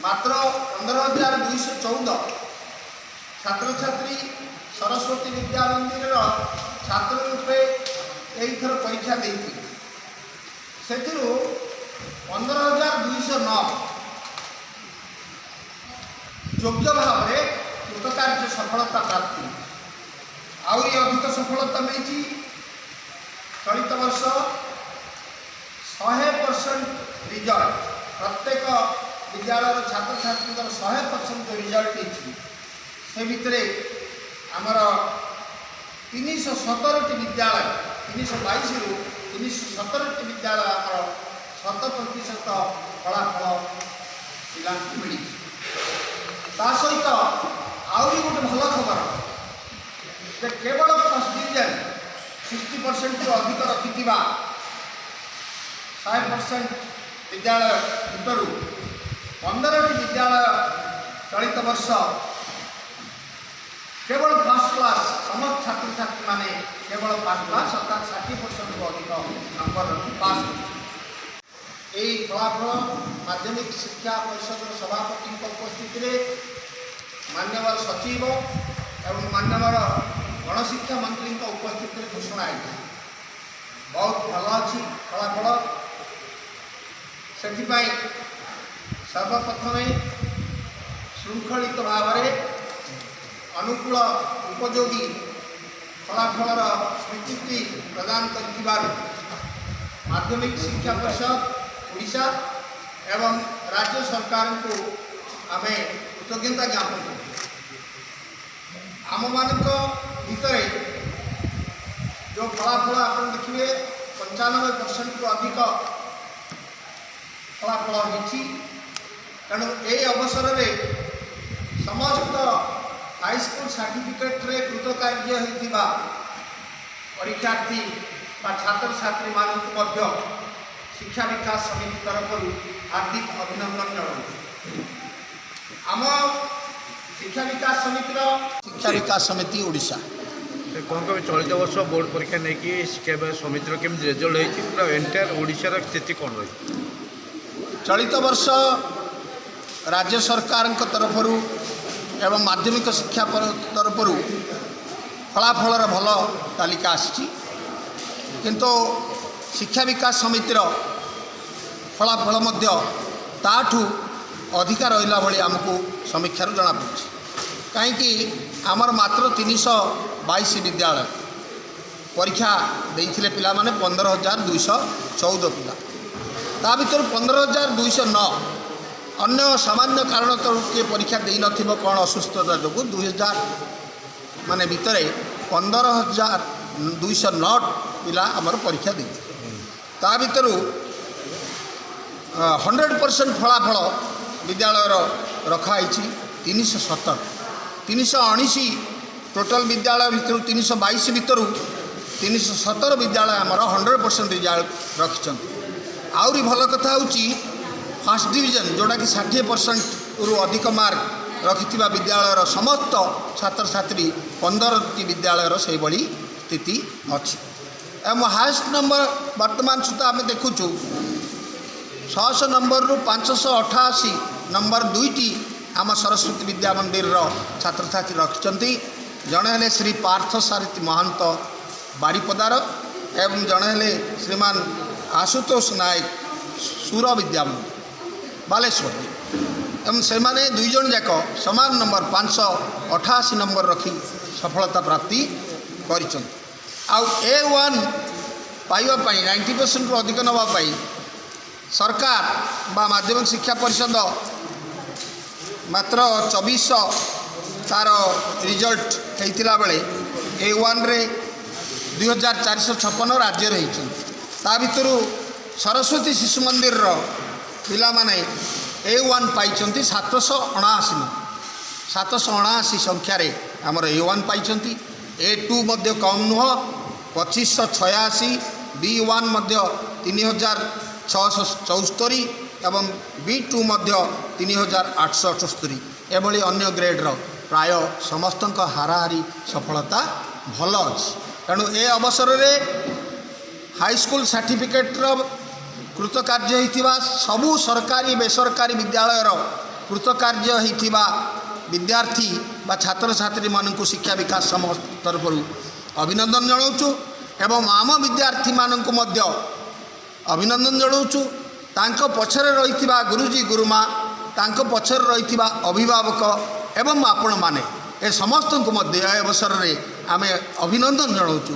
मात्र 15,214 छात्र छात्री सरस्वती विद्या मंदिर छात्र रूपे यही परीक्षा देती से 15,209 योग्य भाव में कृतकार्य सफलता प्राप्ति आहरी अधिक सफलता मिली। चलित वर्ष 100% रिजल्ट प्रत्येक विद्यालय छात्र छात्री 100% रिजल्ट से भितर आमर 317 विद्यालय 322 रु 317 विद्यालय आमर 100% फलाफल पिला मिली। ता सहित आहरी गोटे भल खबर जे केवल फर्स्ट डिविजन 60% रु अधिक रखि 100% विद्यालय भितर 15टी विद्यालय चलित वर्ष केवल फर्स्ट क्लास समस्त छात्र छात्री माने केवल फर्स्ट क्लास अर्थात 60% रु अधिक नंबर पास यही फलाफल माध्यमिक शिक्षा परिषद सभापति उपस्थित में मान्यवर सचिव एवं मान्यवर गणशिक्षा मंत्री उपस्थित में घोषणा है। बहुत भल अच्छी फलाफल से सर्वप्रथम श्रृंखलित भाव में अनुकूल उपयोगी फलाफल स्वीकृति प्रदान कर माध्यमिक शिक्षा परिषद ओडिशा एवं राज्य सरकार को आम कृतज्ञता ज्ञापन करूँ। आम मान भितर जो फलाफल आप देखिए 95% रु अधिक फलाफल होती तेणु यही अवसर में समस्त हाईस्कूल सर्टिफिकेट रे कृतकार्य होता परीक्षार्थी छात्र छात्री मानक शिक्षा विकास समिति तरफ हार्दिक अभिनंदन जनाऊँ। आम शिक्षा विकास समिति शिक्षा विकास समिति ओडिशा कौन कभी चलित वर्ष बोर्ड परीक्षा नहीं कि शिक्षा समितिर केमती रिजल्ट होती पूरा एंटायर ओडिशार स्थिति कौन रही। चलित वर्ष राज्य सरकार तरफ एवं माध्यमिक शिक्षा तरफ फलाफल भल तालिका आसी किंतु शिक्षा विकास समितिर फलाफल ताठू अधिका रहा भाई आमको समीक्षार जना पड़ी कहीं आमर मात्र 322 विद्यालय परीक्षा देते पिला माने 15,214 पिला ता भर 15,209 अन्य सामान्य कारण तो किए परीक्षा दे न कौन असुस्थता जो 2000 माने भितर 15,209 पिला आमर परीक्षा दे ता भर 100% फलाफल विद्यालय रखाई 317 319 टोटल विद्यालय भितर 322 भितर 317 विद्यालय आमर 100% रिजल्ट रखिंट। आहरी भल कथा हूँ फर्स्ट डिविजन जोटा कि 60% रु अधिक मार्क रखि विद्यालय समस्त छात्र छात्री 15टी विद्यालय से भाई स्थिति अच्छी एवं हाएस्ट नंबर वर्तमान सुधा आम देखुँ 600 नंबर रु 588 नंबर 2टी आम सरस्वती विद्या मंदिर छात्र छात्री रखिंट। जड़े श्री पार्थ सारथी महंत बारीपदार एवं जड़े श्रीमान आशुतोष नायक सुर विद्या मंदिर बालेश्वर एवं से माने दुई जन जाक समान नंबर 588 नंबर रखी सफलता प्राप्ति कर A1 पाइबापी 90% रु अधिक नापी सरकार बा माध्यमिक शिक्षा परिषद मात्र 2400 तार रिजल्ट होता बेले A1 रे 2456 राज्य ता भितर सरस्वती शिशु मंदिर पिला माने A1 पाई 779 संख्यार आमर A1 पाई A2 मध्य कम नुह 2586 B1 मध्य 3674 एवं B2 मध्य 3878 एभली अन्य ग्रेड्र प्राय समस्त हाराहारी सफलता भल अच्छी। तेणु ए अवसर में हाईस्कूल सर्टिफिकेटर कृतकार्य होता सबू सरकारी बेसरकारी विद्यालय କୃତକାର୍ଯ୍ୟ ହୋଇଥିବା ବିଦ୍ୟାର୍ଥୀ ବା ଛାତ୍ରଛାତ୍ରୀ ମାନଙ୍କୁ ଶିକ୍ଷା ବିକାଶ ସମିତି ତରଫରୁ ଅଭିନନ୍ଦନ ଜଣାଉଛୁ ଏବଂ ଆମ ବିଦ୍ୟାର୍ଥୀମାନଙ୍କୁ ମଧ୍ୟ ଅଭିନନ୍ଦନ ଜଣାଉଛୁ। ତାଙ୍କ ପଛରେ ରହିଥିବା ଗୁରୁଜୀ ଗୁରୁମା, ତାଙ୍କ ପଛରେ ରହିଥିବା ଅଭିଭାବକ ଏବଂ ଆପଣମାନେ ଏ ସମସ୍ତଙ୍କୁ ମଧ୍ୟ ଏ ଅବସରରେ ଆମେ ଅଭିନନ୍ଦନ ଜଣାଉଛୁ।